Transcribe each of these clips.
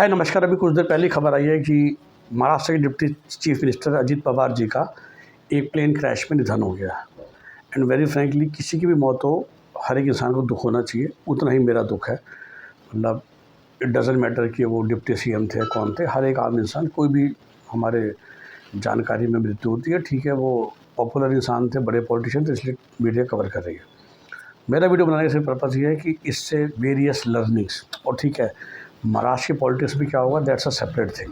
हाय नमस्कार। अभी कुछ देर पहले खबर आई है कि महाराष्ट्र के deputy chief minister Ajit Pawar ji का एक प्लेन क्रैश में निधन हो गया। एंड वेरी फ्रैंकली किसी की भी मौत हो, हर एक इंसान को दुख होना चाहिए, उतना ही मेरा दुख है। मतलब इट डजेंट मैटर कि वो डिप्टी सीएम थे कौन थे, हर एक आम इंसान कोई भी हमारे जानकारी में मृत्यु होती है। ठीक है, वो पॉपुलर इंसान थे, बड़े पॉलिटिशियन थे, इसलिए मीडिया कवर कर रही है। मेरा वीडियो बनाने का सिर्फ पर्पज़ ये है कि इससे वेरियस लर्निंग्स, और ठीक है महाराष्ट्र की पॉलिटिक्स में क्या होगा दैट्स अ सेपरेट थिंग,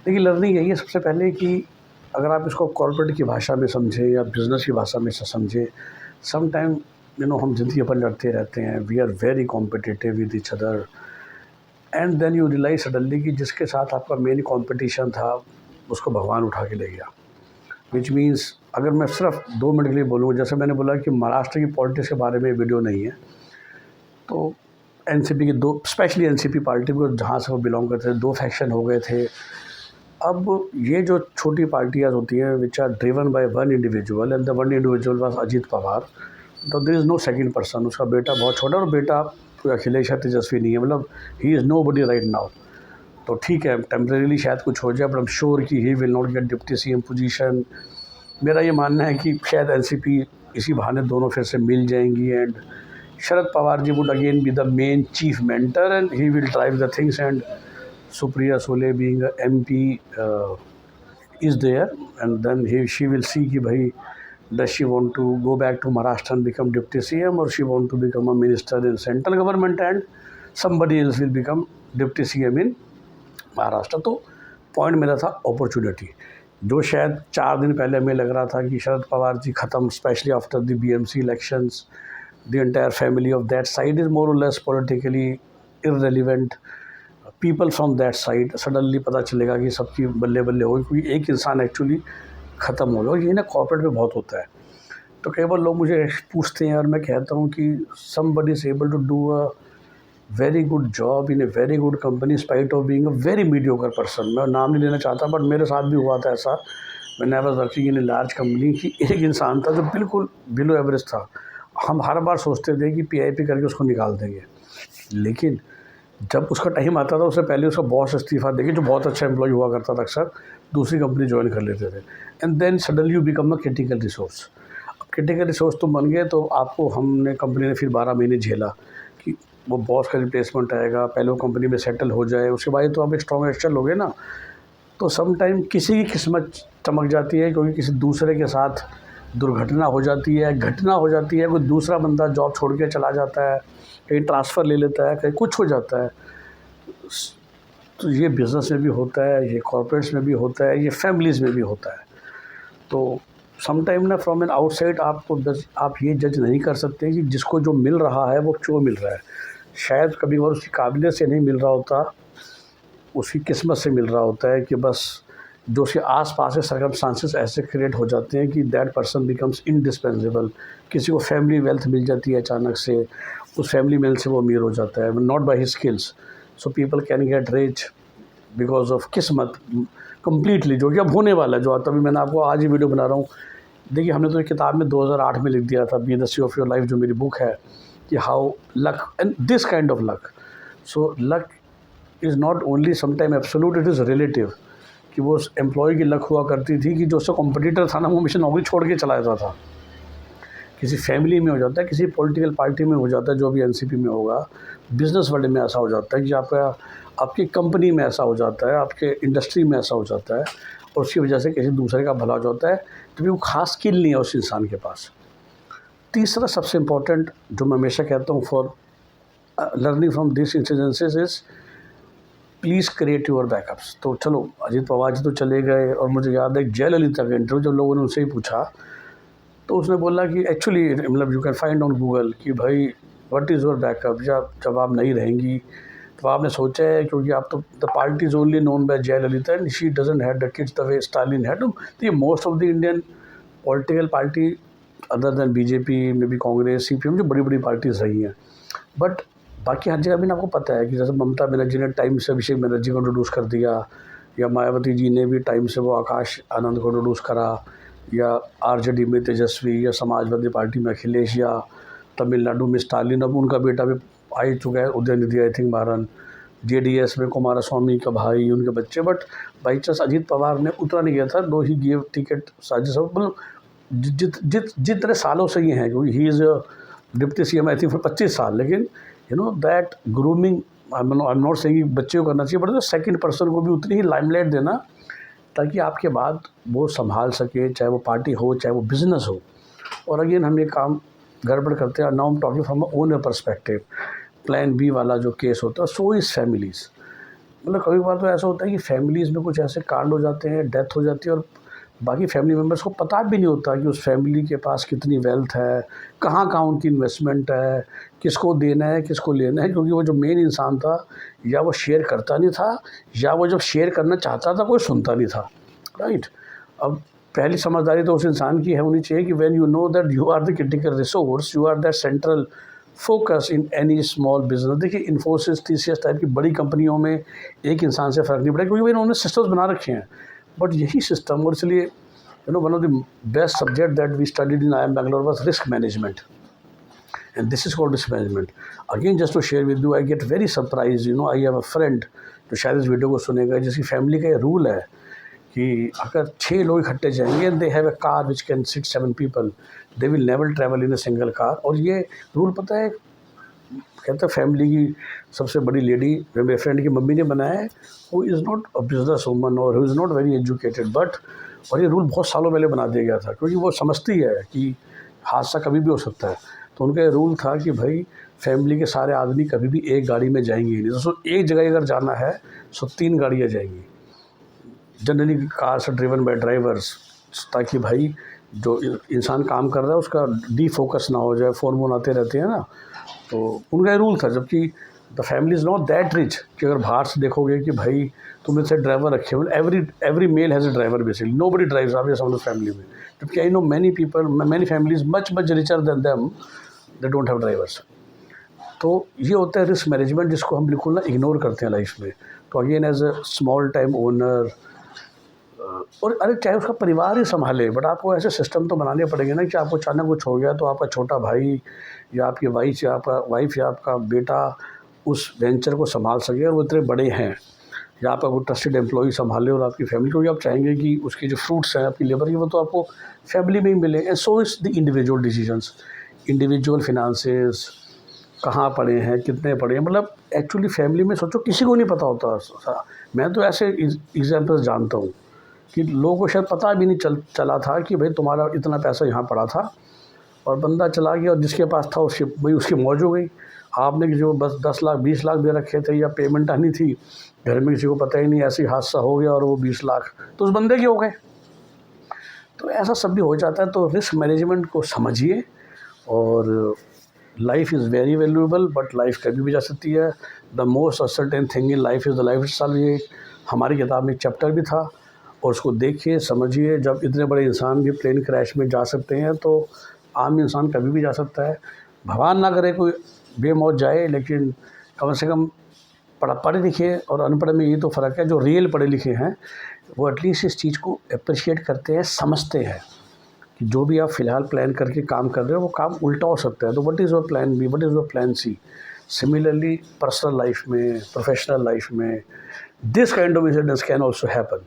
लेकिन लर्निंग यही है सबसे पहले कि अगर आप इसको कॉर्पोरेट की भाषा में समझें या बिज़नेस की भाषा में समझें, सम टाइम हम ज़िंदगी अपन लड़ते रहते हैं, we are very competitive with each other, and then you realise suddenly कि जिसके साथ आपका मेन कॉम्पिटिशन था उसको भगवान उठा के ले गया। विच मीन्स अगर मैं सिर्फ 2 मिनट के लिए बोलूँ, जैसे मैंने बोला कि महाराष्ट्र की पॉलिटिक्स के बारे में वीडियो नहीं है, तो एनसीपी के दो, स्पेशली एनसीपी पार्टी को जहाँ से वो बिलोंग करते थे, 2 फैक्शन हो गए थे। अब ये जो छोटी पार्टियाँ होती हैं which are driven by one individual, and the one individual was Ajit Pawar, तो there is no second person. उसका बेटा बहुत छोटा, और बेटा कोई अखिलेश या तेजस्वी नहीं है, मतलब he is nobody right now. तो ठीक है टेम्परेरीली शायद कुछ हो जाए, बट आई एम श्योर कि he will not gate deputy CM position. मेरा ये मानना है कि शायद एनसीपी इसी बहाने दोनों फिर से मिल जाएंगी, and Sharad Pawar ji would again be the main chief mentor, and he will drive the things, and Supriya Sule being a MP is there, and then she will see कि भाई does she want to go back to Maharashtra and become deputy CM, or she want to become a minister in central government and somebody else will become deputy CM in Maharashtra। तो point मेरा था opportunity, जो शायद 4 दिन पहले हमें लग रहा था कि शरद पवार जी ख़त्म, specially after the BMC elections, the entire family of that side is more or less politically irrelevant, people from that side suddenly पता चलेगा कि सबकी बल्ले बल्ले होगी, क्योंकि एक इंसान एक्चुअली ख़त्म हो गया। और ये ना कॉर्पोरेट में बहुत होता है। तो कई बार लोग मुझे पूछते हैं और मैं कहता हूँ कि somebody is able to do a very good job in a very good company spite of being a very mediocre person। मैं नाम नहीं लेना चाहता, बट मेरे साथ भी हुआ था ऐसा, when I was working in a large company, कि एक इंसान था जो बिल्कुल बिलो एवरेज था। हम हर बार सोचते थे कि PIP करके उसको निकाल देंगे, लेकिन जब उसका टाइम आता था उससे पहले उसका बॉस इस्तीफ़ा देके, जो बहुत अच्छा एम्प्लॉय हुआ करता था, अक्सर दूसरी कंपनी ज्वाइन कर लेते थे, and then suddenly you become a critical resource. अब क्रिटिकल रिसोर्स तुम बन गए तो आपको कंपनी ने फिर 12 महीने झेला कि वो बॉस का रिप्लेसमेंट आएगा, पहले वो कंपनी में सेटल हो जाए, उसके बाद तो आप एक स्ट्रॉन्ग एक्शन लोगे ना। तो सम टाइम किसी की किस्मत चमक जाती है, क्योंकि किसी दूसरे के साथ दुर्घटना हो जाती है, घटना हो जाती है, कोई दूसरा बंदा जॉब छोड़ के चला जाता है, कहीं ट्रांसफ़र ले लेता है, कहीं कुछ हो जाता है। तो ये बिज़नेस में भी होता है, ये कॉर्पोरेट्स में भी होता है, ये फैमिलीज़ में भी होता है। तो सम टाइम ना फ्रॉम एन आउटसाइड आप ये जज नहीं कर सकते कि जिसको जो मिल रहा है वो क्यों मिल रहा है। शायद कभी और उसकी काबिलियत से नहीं मिल रहा होता, उसकी किस्मत से मिल रहा होता है कि बस जो उसके आस-पास के सर्कमस्टांसेस ऐसे क्रिएट हो जाते हैं कि दैट पर्सन बिकम्स इंडिस्पेंसेबल। किसी को फैमिली वेल्थ मिल जाती है अचानक से, उस फैमिली वेल्थ से वो अमीर हो जाता है, not by his skills. So people can get rich because of किस्मत कम्प्लीटली, जो कि अब होने वाला है। जो तभी मैंने आपको आज ही वीडियो बना रहा हूँ। देखिए हमने तो एक किताब में 2008 में लिख दिया था, be the C of your life, जो मेरी बुक है, कि how luck and this kind of luck. So luck is not only sometime absolute, it is relative. कि वो उस एम्प्लॉय की लक हुआ करती थी कि जो उसका कॉम्पिटिटर था ना, वो हमेशा नौकरी छोड़ के चला जाता था। किसी फैमिली में हो जाता है, किसी पॉलिटिकल पार्टी में हो जाता है, जो भी एनसीपी में होगा, बिज़नेस वर्ल्ड में ऐसा हो जाता है कि आपकी कंपनी में ऐसा हो जाता है, आपके इंडस्ट्री में ऐसा हो जाता है, और उसकी वजह से किसी दूसरे का भला हो जाता है, तो भी वो खास स्किल नहीं है उस इंसान के पास। तीसरा सबसे इम्पोर्टेंट जो मैं हमेशा कहता हूँ for learning from this incidences is please create your backups. तो चलो अजीत पवार जी तो चले गए, और मुझे याद है जयललिता का इंटरव्यू जब लोगों ने उनसे ही पूछा, तो उसने बोला कि एक्चुअली मतलब you can find on Google कि भाई व्हाट इज़ योर बैकअप, जब आप नहीं रहेंगी तो आपने सोचा है, क्योंकि आप तो the party is only known by Jayalalithaa and she doesn't had the kids the way Stalin had. तो ये most of the Indian political party other than BJP में भी कांग्रेस CPM जो बड़ी बड़ी पार्टीज़ रही हैं, बट बाकी हर जगह भी ना आपको पता है कि जैसे ममता बनर्जी ने टाइम से अभिषेक बनर्जी को इंट्रोड्यूस कर दिया, या मायावती जी ने भी टाइम से वो आकाश आनंद को इंट्रोड्यूस करा, या RJD में तेजस्वी, या समाजवादी पार्टी में अखिलेश, या तमिलनाडु में स्टालिन, अब उनका बेटा भी आ ही चुका है, Udhayanidhi I think Maran. JDS में कुमारस्वामी का भाई, उनके बच्चे, but by chance Ajit Pawar ने उतना नहीं किया था, दो ही गिव टिकट राज्यसभा, मतलब जितने सालों से ये हैं, क्योंकि he is deputy CM I think for 25 साल, लेकिन that grooming, I am not saying बच्चे को करना चाहिए, बट सेकंड पर्सन को भी उतनी ही लाइमलाइट देना ताकि आपके बाद वो संभाल सके, चाहे वो पार्टी हो चाहे वो बिज़नेस हो। और अगेन हम ये काम गड़बड़ करते हैं। Now I am talking from own perspective. Plan B वाला जो केस होता है, सो इज़ फैमिलीज़, मतलब कभी बार तो ऐसा होता है कि फैमिलीज़ में कुछ ऐसे कांड हो जाते हैं, डेथ हो जाती है, और बाकी फैमिली मेम्बर्स को पता भी नहीं होता कि उस फैमिली के पास कितनी वेल्थ है, कहाँ कहाँ उनकी इन्वेस्टमेंट है, किसको देना है किसको लेना है, क्योंकि वो जो मेन इंसान था या वो शेयर करता नहीं था, या वो जब शेयर करना चाहता था कोई सुनता नहीं था, राइट। अब पहली समझदारी तो उस इंसान की है होनी चाहिए कि when you know that you are the critical resource, you are that central focus in any small business. देखिए इन्फोसिस, टीसीएस टाइप की बड़ी कंपनियों में एक इंसान से फ़र्क नहीं पड़ेगा, क्योंकि इन्होंने सिस्टम्स बना रखे हैं। बट यही सिस्टम, और इसलिए one of the best subject that we studied in IIM Bangalore was risk management, and this is called risk management. Again, just to share with you, I get very surprised. I have a friend जो शायद इस video को सुनेगा, जिसकी family का ये rule है कि अगर 6 लोग इकट्ठे जाएंगे and they have a car which can sit 7 people, they will never travel in a single car. और ये रूल पता है, कहते हैं फैमिली की सबसे बड़ी लेडी, मेरे फ्रेंड की मम्मी ने बनाया है, who is not a business woman और who is not very educated, but और ये रूल बहुत सालों पहले बना दिया गया था, क्योंकि वो समझती है कि हादसा कभी भी हो सकता है। तो उनका ये रूल था कि भाई फैमिली के सारे आदमी कभी भी एक गाड़ी में जाएंगे ही नहीं। तो एक जगह अगर जाना है तो 3 गाड़ियाँ जाएंगी, generally cars are driven by drivers, ताकि भाई जो इंसान काम कर रहा है उसका डीफोकस ना हो जाए, फ़ोन वोन आते रहते हैं ना। तो उनका ये रूल था, जबकि the family is not that rich कि अगर बाहर से देखोगे कि भाई तुमने से ड्राइवर रखे हुए, every male has a driver basically, nobody drives आप ये समझो फैमिली में। जबकि I know many people, many families much richer than them, they don't have drivers. तो ये होता है रिस्क मैनेजमेंट, जिसको हम बिल्कुल ना इग्नोर करते हैं लाइफ में। तो again as a small time owner, और अरे चाहे उसका परिवार ही संभाले, बट आपको ऐसे सिस्टम तो बनाने पड़ेंगे ना कि आपको अचानक कुछ हो गया तो आपका छोटा भाई या आपकी वाइफ या आपका बेटा उस वेंचर को संभाल सके, और वो इतने बड़े हैं, या आपका कोई ट्रस्टेड एम्प्लॉई संभाले और आपकी फैमिली, क्योंकि आप चाहेंगे कि उसके जो फ्रूट्स हैं आपकी लेबर की वो तो आपको फैमिली में ही मिले। And so is the individual decisions, individual finances, कहाँ पड़े हैं कितने पड़े हैं, मतलब एक्चुअली फैमिली में सोचो किसी को नहीं पता होता। मैं तो ऐसे एग्जाम्पल्स जानता हूँ कि लोगों को शायद पता भी नहीं चला था कि भाई तुम्हारा इतना पैसा यहाँ पड़ा था, और बंदा चला गया और जिसके पास था उसकी मौज हो गई। आपने किसी को बस 10 लाख 20 लाख दे रखे थे, या पेमेंट आनी थी, घर में किसी को पता ही नहीं, ऐसे ही हादसा हो गया और वो 20 लाख तो उस बंदे के हो गए। तो ऐसा सब भी हो जाता है। तो रिस्क मैनेजमेंट को समझिए, और life is very valuable, but life कभी भी जा सकती है। The most ascertain thing in life is the life itself. ये हमारी किताब में एक चैप्टर भी था, और उसको देखिए समझिए। जब इतने बड़े इंसान भी प्लेन क्रैश में जा सकते हैं, तो आम इंसान कभी भी जा सकता है। भगवान ना करे कोई बेमौत जाए, लेकिन कम से कम पढ़े लिखे और अनपढ़ में ये तो फ़र्क है, जो रियल पढ़े लिखे हैं वो एटलीस्ट इस चीज़ को अप्रिशिएट करते हैं, समझते हैं कि जो भी आप फ़िलहाल प्लान करके काम कर रहे हो वो काम उल्टा हो सकता है। तो what is your plan B, what is your plan C. Similarly personal life में, प्रोफेशनल लाइफ में, this kind of incidents can also happen.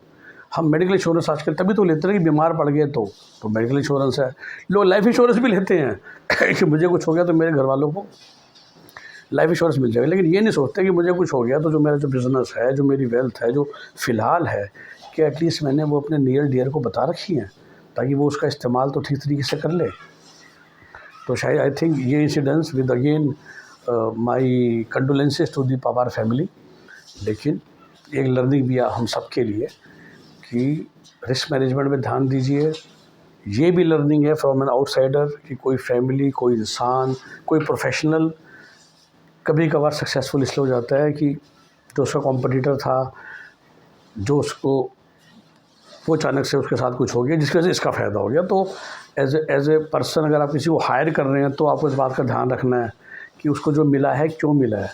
हम मेडिकल इंश्योरेंस आजकल तभी तो लेते हैं कि बीमार पड़ गए तो मेडिकल इंश्योरेंस है। लोग लाइफ इंश्योरेंस भी लेते हैं कि मुझे कुछ हो गया तो मेरे घर वालों को लाइफ इंश्योरेंस मिल जाएगा, लेकिन ये नहीं सोचते कि मुझे कुछ हो गया तो जो मेरा जो बिज़नेस है, जो मेरी वेल्थ है, जो फ़िलहाल है, कि एटलीस्ट मैंने वो अपने नियर डियर को बता रखी हैं, ताकि वो उसका इस्तेमाल तो ठीक तरीके से कर ले। तो शायद आई थिंक ये incidents with again my condolences to the Pawar family, लेकिन एक लर्निंग भी हम सब के लिए कि रिस्क मैनेजमेंट में ध्यान दीजिए। ये भी लर्निंग है फ्रॉम एन आउटसाइडर कि कोई फैमिली, कोई इंसान, कोई प्रोफेशनल कभी कभार सक्सेसफुल इसलिए हो जाता है कि जो उसका कॉम्पिटिटर था, जो उसको वो अचानक से उसके साथ कुछ हो गया जिसकी वजह से इसका फ़ायदा हो गया। तो एज ए पर्सन अगर आप किसी को हायर कर रहे हैं तो आपको इस बात का ध्यान रखना है कि उसको जो मिला है क्यों मिला है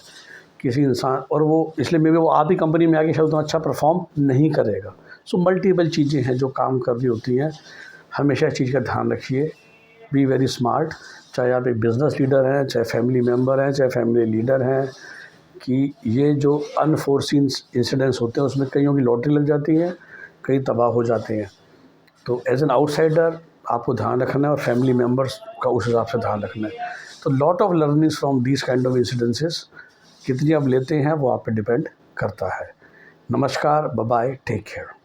किसी इंसान, और वो इसलिए मे भी वो आप ही कंपनी में आके शायद उतना अच्छा परफॉर्म नहीं करेगा। सो मल्टीपल चीज़ें हैं जो काम कर रही होती हैं। हमेशा इस चीज़ का ध्यान रखिए, बी वेरी स्मार्ट। चाहे आप एक बिज़नेस लीडर हैं, चाहे फैमिली मेम्बर हैं, चाहे फैमिली लीडर हैं, कि ये जो अनफोर्सीन इंसिडेंट्स होते हैं उसमें कईयों की लॉटरी लग जाती है, कई तबाह हो जाते हैं। तो एज एन आउटसाइडर आपको ध्यान रखना है और फैमिली मेम्बर्स का उस हिसाब से ध्यान रखना है। तो lot of learnings from these kind of incidences कितनी आप लेते हैं वो आप पे डिपेंड करता है। नमस्कार, बाय बाय, टेक केयर।